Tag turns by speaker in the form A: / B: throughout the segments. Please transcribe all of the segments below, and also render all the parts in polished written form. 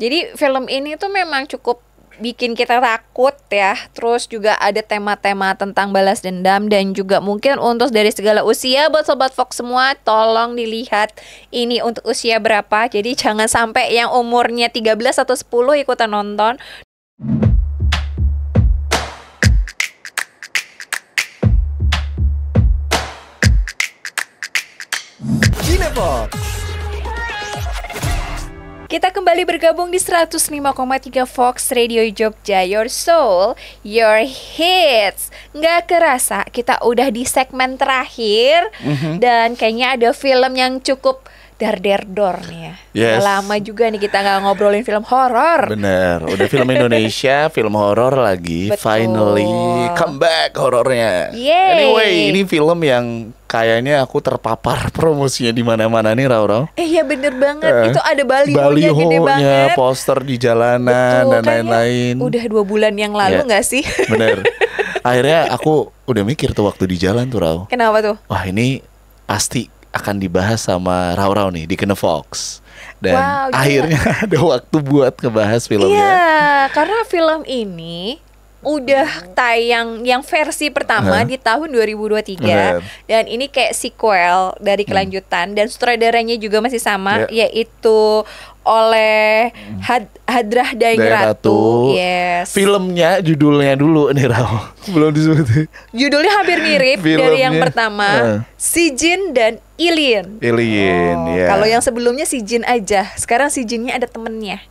A: Jadi film ini tuh memang cukup bikin kita takut ya. Terus juga ada tema-tema tentang balas dendam. Dan juga mungkin untuk dari segala usia, buat Sobat Fox semua, tolong dilihat ini untuk usia berapa. Jadi jangan sampai yang umurnya 13 atau 10 ikutan nonton.
B: Cinefox.
A: Kita kembali bergabung di 105,3 Fox Radio Jogja. Your soul, your hits. Nggak kerasa kita udah di segmen terakhir. Dan kayaknya ada film yang cukup dar-der-dor nih ya.
B: Yes.
A: Lama juga nih kita nggak ngobrolin film horor.
B: Bener, udah film Indonesia, film horor lagi.
A: Betul.
B: Finally comeback horornya.
A: Yeay.
B: Anyway, ini film yang kayaknya aku terpapar promosinya di mana-mana nih, Rau.
A: Iya bener banget. Itu ada balihonya gede banget.
B: Poster di jalanan.
A: Betul,
B: dan
A: kayaknya
B: lain-lain.
A: udah 2 bulan yang lalu nggak sih?
B: Bener. Akhirnya aku udah mikir tuh waktu di jalan tuh, Rau.
A: Kenapa tuh?
B: Wah, ini pasti akan dibahas sama Rau nih di Cinefox. Dan
A: Wow,
B: akhirnya ada waktu buat ngebahas filmnya.
A: Iya, karena film ini udah tayang yang versi pertama di tahun 2023.
B: Bener.
A: Dan ini kayak sequel dari kelanjutan. Dan sutradaranya juga masih sama,
B: Ya.
A: yaitu oleh Hadrah Daeng Ratu. Yes.
B: Filmnya judulnya dulu nih, Rau. Belum disebut.
A: Judulnya hampir mirip dari yang
B: Filmnya,
A: pertama, Si Jin dan Ilin.
B: Alien, ya.
A: Kalau yang sebelumnya Si Jin aja, sekarang Si Jinnya ada temennya.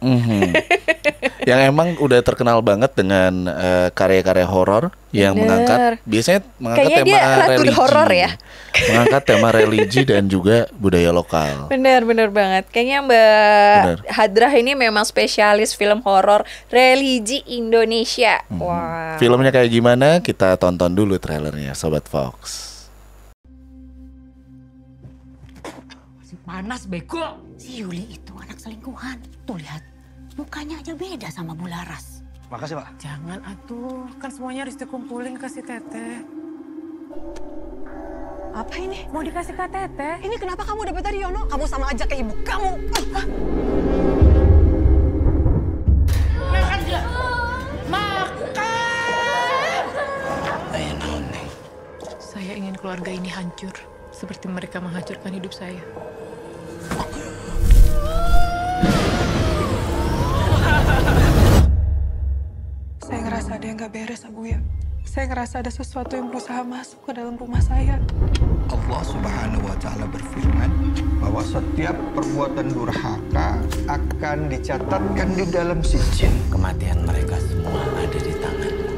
B: Yang emang udah terkenal banget dengan karya-karya horor yang
A: Bener.
B: biasanya mengangkat
A: Kayaknya
B: tema
A: dia ratu
B: religi.
A: horor ya.
B: Mengangkat tema religi dan juga budaya lokal.
A: Bener banget. Kayaknya Mbak
B: Bener.
A: Hadrah ini memang spesialis film horor religi Indonesia. Wah.
B: Filmnya kayak gimana? Kita tonton dulu trailernya, Sobat Fox.
C: Panas bego. Si Yuli itu anak selingkuhan. Tuh lihat, mukanya aja beda sama Bularas.
D: Makasih, Pak.
E: Jangan atuh, kan semuanya harus dikumpulin kasih Teteh. Apa ini? Mau dikasih ke Teteh?
C: Ini kenapa kamu dapat dari Yono? Kamu sama aja kayak ibu kamu.
E: Makan dia. Makan.
D: Ayo naon, Neng.
E: Saya ingin keluarga ini hancur seperti mereka menghancurkan hidup saya. Saya ngerasa ada yang gak beres, Abu ya. Saya ngerasa ada sesuatu yang berusaha masuk ke dalam rumah saya.
F: Allah Subhanahu wa Ta'ala berfirman bahwa setiap perbuatan durhaka akan dicatatkan di dalam sijil.
D: Kematian mereka semua ada di tanganmu.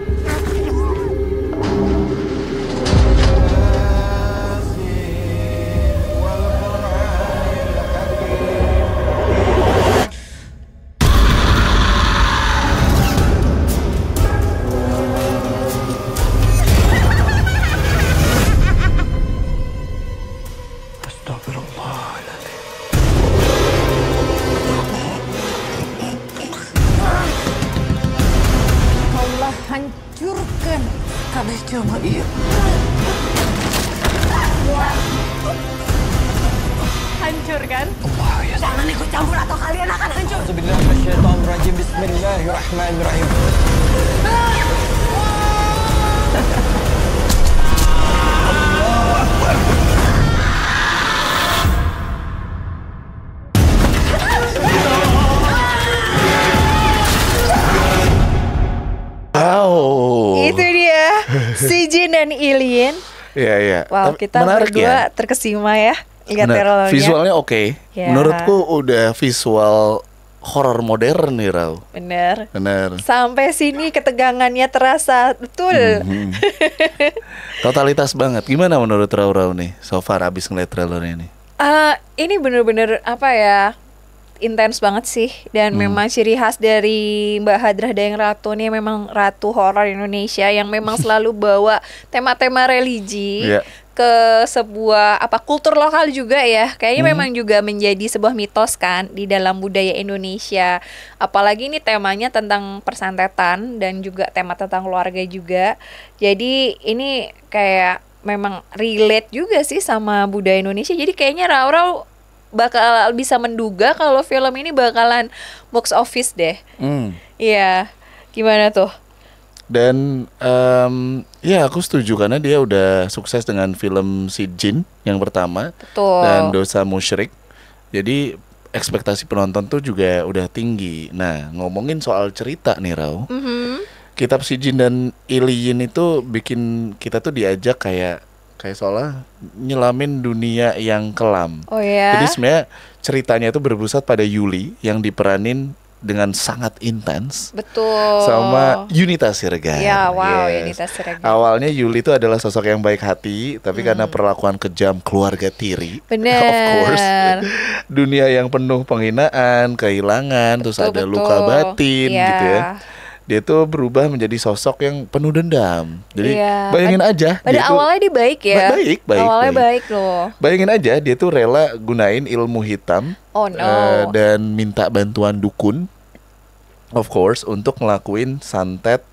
C: Allah hancurkan kabeh jelema ieu.
E: Hancur kan?
C: Jangan ikut campur atau kalian akan hancur.
F: Bismillahirrahmanirrahim. Bismillahirrahmanirrahim.
B: Wow.
A: Itu dia Si Jin dan Ilin.
B: Iya.
A: Wow,
B: Tapi
A: kita
B: menarik
A: berdua
B: ya.
A: terkesima ya. Lihat
B: Benar.
A: trailernya.
B: Visualnya oke.
A: Ya.
B: Menurutku udah visual horor modern nih, Rau.
A: Bener.
B: Bener.
A: Sampai sini ketegangannya terasa betul.
B: Totalitas banget. Gimana menurut Rau nih? So far abis ngeliat trailernya nih.
A: Ini bener-bener apa ya, intens banget sih. Dan memang ciri khas dari Mbak Hadrah Daeng Ratu nih memang ratu horor Indonesia yang memang selalu bawa tema-tema religi
B: Iya.
A: ke sebuah kultur lokal juga ya. Kayaknya memang juga menjadi sebuah mitos kan di dalam budaya Indonesia. Apalagi ini temanya tentang persantetan dan juga tema tentang keluarga juga. Jadi ini kayak memang relate juga sih sama budaya Indonesia. Jadi kayaknya Rau bakal bisa menduga kalau film ini bakalan box office deh. Iya, gimana tuh?
B: Dan ya aku setuju karena dia udah sukses dengan film Si Jin yang pertama.
A: Betul.
B: Dan Dosa Musyrik. Jadi ekspektasi penonton tuh juga udah tinggi. Nah, ngomongin soal cerita nih Rau, Kitab Si Jin dan Iliyin itu bikin kita tuh diajak kayak seolah nyelamin dunia yang kelam.
A: Oh ya.
B: Jadi sebenarnya ceritanya itu berpusat pada Yuli yang diperanin dengan sangat intens.
A: Betul.
B: Sama Yunita Siregar.
A: Ya, wow, Yunita Siregar.
B: Awalnya Yuli itu adalah sosok yang baik hati, tapi karena perlakuan kejam keluarga tiri,
A: Bener.
B: of course, dunia yang penuh penghinaan, kehilangan, terus ada luka batin gitu ya. Dia tuh berubah menjadi sosok yang penuh dendam. Jadi bayangin aja.
A: Pada awalnya dia baik ya.
B: Baik.
A: Awalnya baik loh.
B: Bayangin aja dia tuh rela gunain ilmu hitam.
A: Oh no.
B: Dan minta bantuan dukun, of course, untuk ngelakuin santet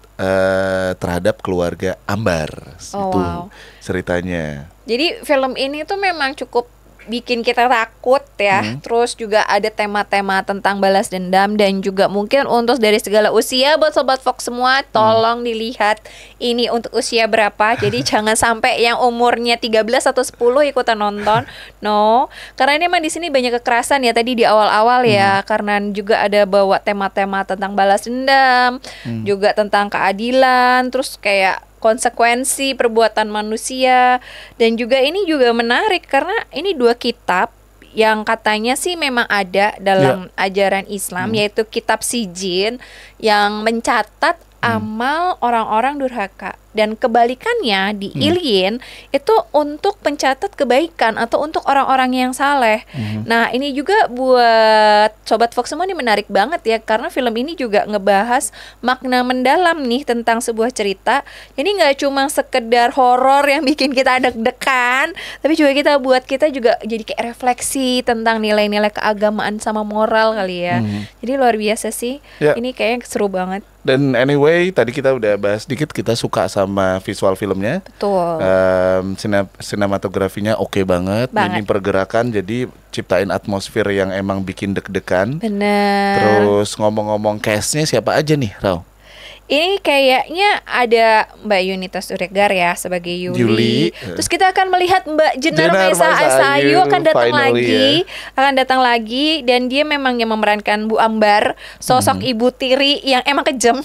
B: terhadap keluarga Ambar. Itu ceritanya.
A: Jadi film ini tuh memang cukup bikin kita takut ya. Terus juga ada tema-tema tentang balas dendam dan juga mungkin untuk dari segala usia buat Sobat Fox semua tolong dilihat ini untuk usia berapa. Jadi jangan sampai yang umurnya 13 atau 10 ikutan nonton. No, karena ini emang di sini banyak kekerasan ya tadi di awal-awal ya, karena juga ada bawa tema-tema tentang balas dendam, juga tentang keadilan, terus kayak konsekuensi perbuatan manusia. Dan juga ini juga menarik karena ini dua kitab yang katanya sih memang ada dalam ajaran Islam, yaitu kitab Si Jin yang mencatat amal orang-orang durhaka, dan kebalikannya di Iliyin itu untuk pencatat kebaikan atau untuk orang-orang yang saleh. Nah ini juga buat Sobat Fox semua ini menarik banget ya, karena film ini juga ngebahas makna mendalam nih tentang sebuah cerita. Jadi nggak cuma sekedar horor yang bikin kita deg-degan, tapi juga kita juga jadi kayak refleksi tentang nilai-nilai keagamaan sama moral kali ya. Jadi luar biasa sih. Ini kayaknya seru banget.
B: Dan anyway, tadi kita udah bahas dikit, kita suka sama visual filmnya.
A: Betul.
B: Sinematografinya oke banget. Ini pergerakan, jadi ciptain atmosfer yang emang bikin deg-degan.
A: Bener.
B: Terus ngomong-ngomong castnya siapa aja nih, Rau?
A: Ini kayaknya ada Mbak Yunita Siregar ya sebagai Yuli. Terus kita akan melihat Mbak Jenar Maesa Asayu akan datang lagi, dan dia memang yang memerankan Bu Ambar, sosok ibu tiri yang emang kejam.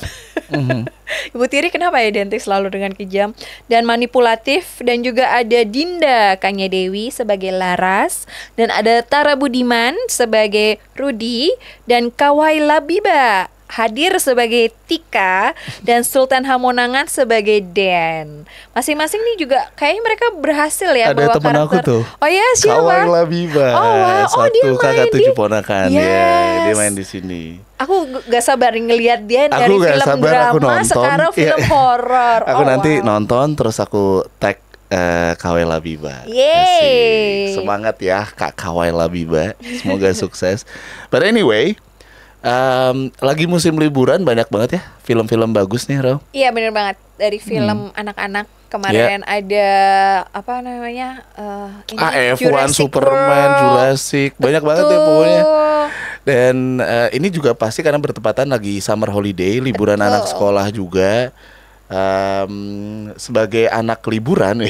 A: Ibu tiri kenapa ya identik selalu dengan kejam dan manipulatif. Dan juga ada Dinda Kanya Dewi sebagai Laras, dan ada Tara Budiman sebagai Rudi, dan Kawai Labiba hadir sebagai Tika, dan Sultan Hamonangan sebagai Den. Masing-masing nih juga kayaknya mereka berhasil ya
B: ada
A: bawa
B: temen
A: karakter.
B: Aku tuh.
A: Oh ya, siapa?
B: Kawai Labiba.
A: Oh wow,
B: satu kakak 7 ponakan. Ya, dia main di sini.
A: Aku gak sabar ngelihat dia dari film drama sekarang film horor.
B: Aku nanti nonton terus aku tag Kawai Labiba.
A: Yeay.
B: Semangat ya Kak Kawai Labiba. Semoga sukses. But anyway, lagi musim liburan banyak banget ya film-film bagus nih, Ro.
A: Iya bener banget. Dari film anak-anak kemarin ada apa namanya
B: F1, Superman, Jurassic, banyak banget ya pokoknya. Dan ini juga pasti karena bertepatan lagi summer holiday, liburan anak sekolah juga. Sebagai anak liburan,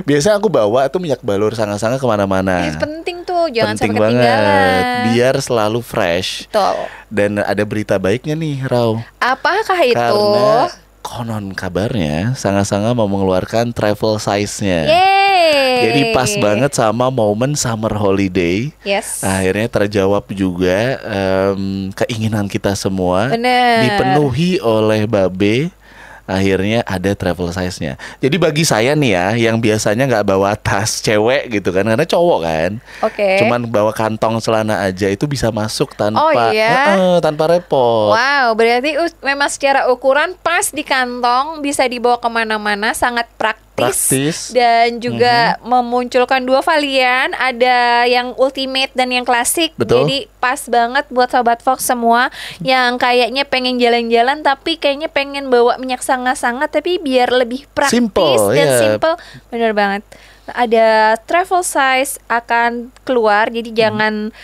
B: biasa aku bawa tuh minyak balur sanga-sanga kemana-mana.
A: Penting tuh, jangan
B: penting
A: sampai ketinggalan.
B: Banget, biar selalu fresh.
A: Betul.
B: Dan ada berita baiknya nih, Rau.
A: Apakah itu?
B: Karena konon kabarnya Sanga-Sanga mau mengeluarkan travel size-nya. Jadi pas banget sama momen summer holiday.
A: Yes.
B: Akhirnya terjawab juga keinginan kita semua.
A: Bener.
B: Dipenuhi oleh Babe. Akhirnya ada travel size-nya. Jadi bagi saya nih ya, yang biasanya nggak bawa tas cewek gitu kan, karena cowok kan, cuman bawa kantong celana aja itu bisa masuk tanpa tanpa repot.
A: Wow, berarti memang secara ukuran pas di kantong, bisa dibawa kemana-mana, sangat praktis. Dan juga memunculkan dua varian, ada yang ultimate dan yang klasik.
B: Betul.
A: Jadi pas banget buat Sobat Fox semua yang kayaknya pengen jalan-jalan tapi kayaknya pengen bawa minyak sanga-sanga tapi biar lebih praktis
B: simple,
A: dan simple. Bener banget. ada travel size akan keluar. Jadi jangan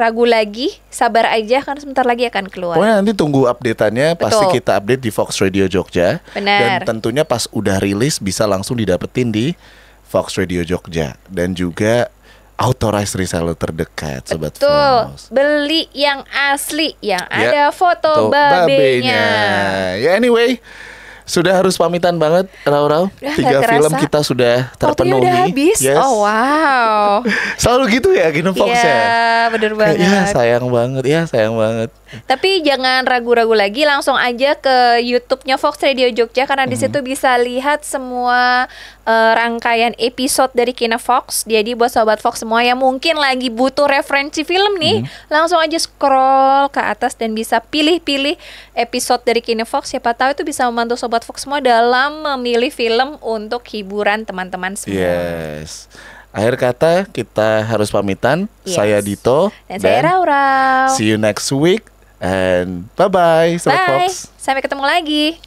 A: ragu lagi, sabar aja kan sebentar lagi akan keluar.
B: Pokoknya nanti tunggu update-annya, pasti
A: Betul.
B: kita update di Fox Radio Jogja.
A: Benar.
B: Dan tentunya pas udah rilis bisa langsung didapetin di Fox Radio Jogja. Dan juga authorized reseller terdekat, Sobat
A: Betul,
B: Fox.
A: beli yang asli, yang
B: Ya,
A: ada foto
B: tuh,
A: babenya.
B: Ya anyway, sudah harus pamitan banget, Rau-Rau.
A: Udah
B: 3
A: nggak
B: film
A: kerasa.
B: kita sudah
A: Waktunya
B: terpenuhi.
A: udah habis.
B: Yes.
A: Oh wow.
B: Selalu gitu ya Kino Fox ya.
A: Iya, bener banget.
B: Ya sayang banget.
A: Tapi jangan ragu-ragu lagi, langsung aja ke YouTube-nya Fox Radio Jogja karena di situ bisa lihat semua rangkaian episode dari Kino Fox. Jadi buat sobat Fox semua yang mungkin lagi butuh referensi film nih, langsung aja scroll ke atas dan bisa pilih-pilih episode dari Kino Fox. Siapa tahu itu bisa membantu sobat Fox semua dalam memilih film untuk hiburan teman-teman semua.
B: Yes. Akhir kata kita harus pamitan.
A: Yes.
B: Saya Dito
A: Dan saya Rau-Rau.
B: see you next week and bye-bye Sobat
A: Bye.
B: Fox.
A: Sampai ketemu lagi.